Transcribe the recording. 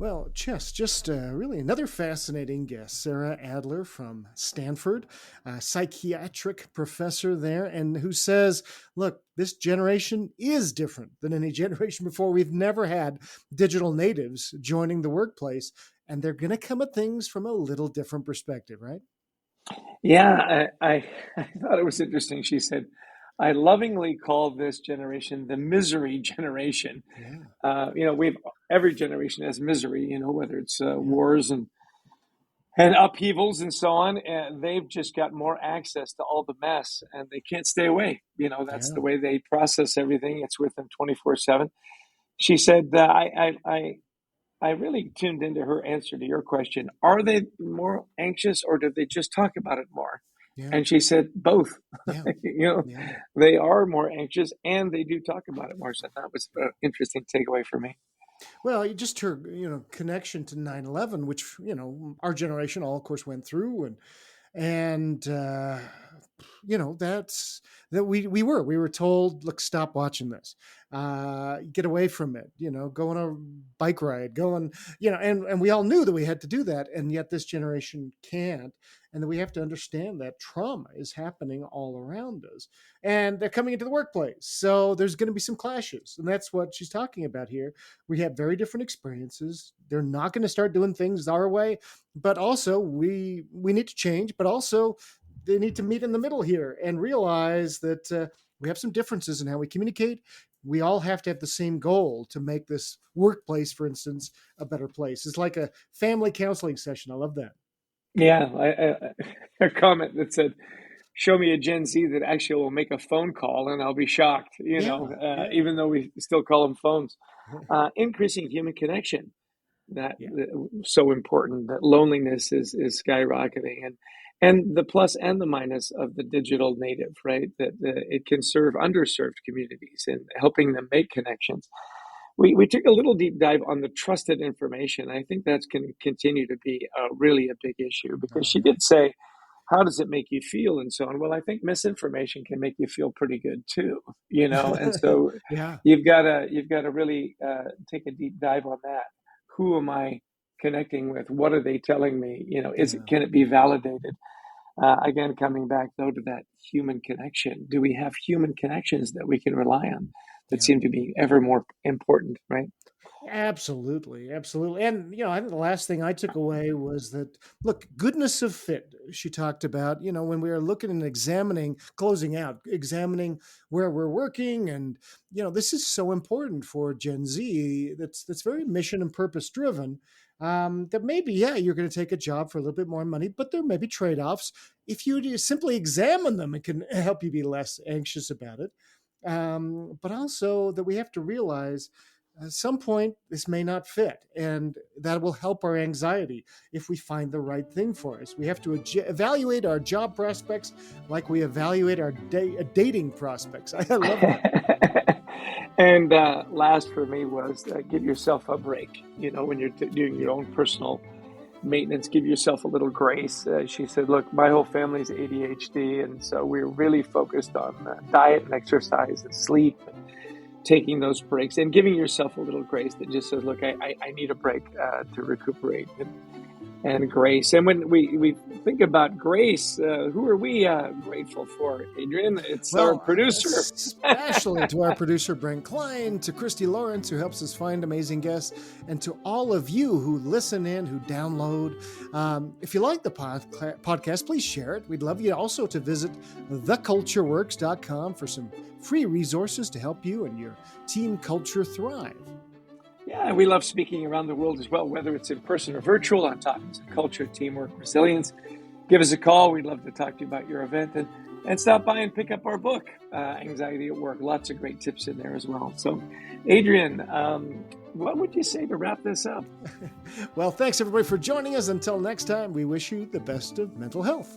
Well, just really another fascinating guest, Sarah Adler from Stanford, a psychiatric professor there, and who says, look, this generation is different than any generation before. We've never had digital natives joining the workplace, and they're going to come at things from a little different perspective, right? Yeah, I thought it was interesting. She said, I lovingly call this generation the misery generation. Yeah, We've every generation has misery, whether it's yeah, wars and upheavals and so on. And they've just got more access to all the mess and they can't stay away. That's yeah. the way they process everything. It's with them 24/7. She said, I really tuned into her answer to your question. Are they more anxious or do they just talk about it more? Yeah, And she said both. yeah, you know, yeah. they are more anxious and they do talk about it more. So that was an interesting takeaway for me. Well, you just heard, connection to 9/11, which, our generation all, of course, went through. And that's that we were told, look, stop watching this, get away from it, go on a bike ride, go on, and we all knew that we had to do that, and yet this generation can't, and that we have to understand that trauma is happening all around us, and they're coming into the workplace, so there's going to be some clashes, and that's what she's talking about here. We have very different experiences. They're not going to start doing things our way, but also we need to change, but also they need to meet in the middle here and realize that we have some differences in how we communicate. We all have to have the same goal to make this workplace, for instance, a better place. It's like a family counseling session. I love that. Yeah, a comment that said, "Show me a Gen Z that actually will make a phone call, and I'll be shocked." Yeah, yeah, Even though we still call them phones, increasing human connection yeah, that so important. That loneliness is skyrocketing, and the plus and the minus of the digital native, right? That it can serve underserved communities and helping them make connections. We took a little deep dive on the trusted information. I think that's going to continue to be really a big issue because oh she yeah, did say, "How does it make you feel?" and so on. Well, I think misinformation can make you feel pretty good too, and so yeah, you've got to really take a deep dive on that. Who am I connecting with? What are they telling me? yeah, Can it be validated? Again, coming back though to that human connection, do we have human connections that we can rely on that yeah. seem to be ever more important, right? Absolutely, absolutely. And I think the last thing I took away was that, look, goodness of fit. She talked about, when we are looking and examining, closing out, examining where we're working, and this is so important for Gen Z. That's very mission and purpose driven. That maybe, yeah, you're going to take a job for a little bit more money, but there may be trade offs. If you just simply examine them, it can help you be less anxious about it. But also that we have to realize at some point this may not fit, and that will help our anxiety if we find the right thing for us. We have to evaluate our job prospects like we evaluate our dating prospects. I love that. And last for me was give yourself a break. When you're doing Yeah, your own personal maintenance, give yourself a little grace. She said, "Look, my whole family's ADHD, and so we're really focused on diet and exercise and sleep, and taking those breaks and giving yourself a little grace that just says, look, I need a break to recuperate and grace." And when we think about grace, who are we grateful for, Adrian? It's our well, producer. especially to our producer Brent Klein, to Christy Lawrence, who helps us find amazing guests, and to all of you who listen in, who download. If you like the podcast, please share it. We'd love you also to visit thecultureworks.com for some free resources to help you and your team culture thrive. Yeah, we love speaking around the world as well, whether it's in person or virtual, on topics of culture, teamwork, resilience. Give us a call. We'd love to talk to you about your event, and stop by and pick up our book, Anxiety at Work. Lots of great tips in there as well. So, Adrian, what would you say to wrap this up? Well, thanks everybody for joining us. Until next time, we wish you the best of mental health.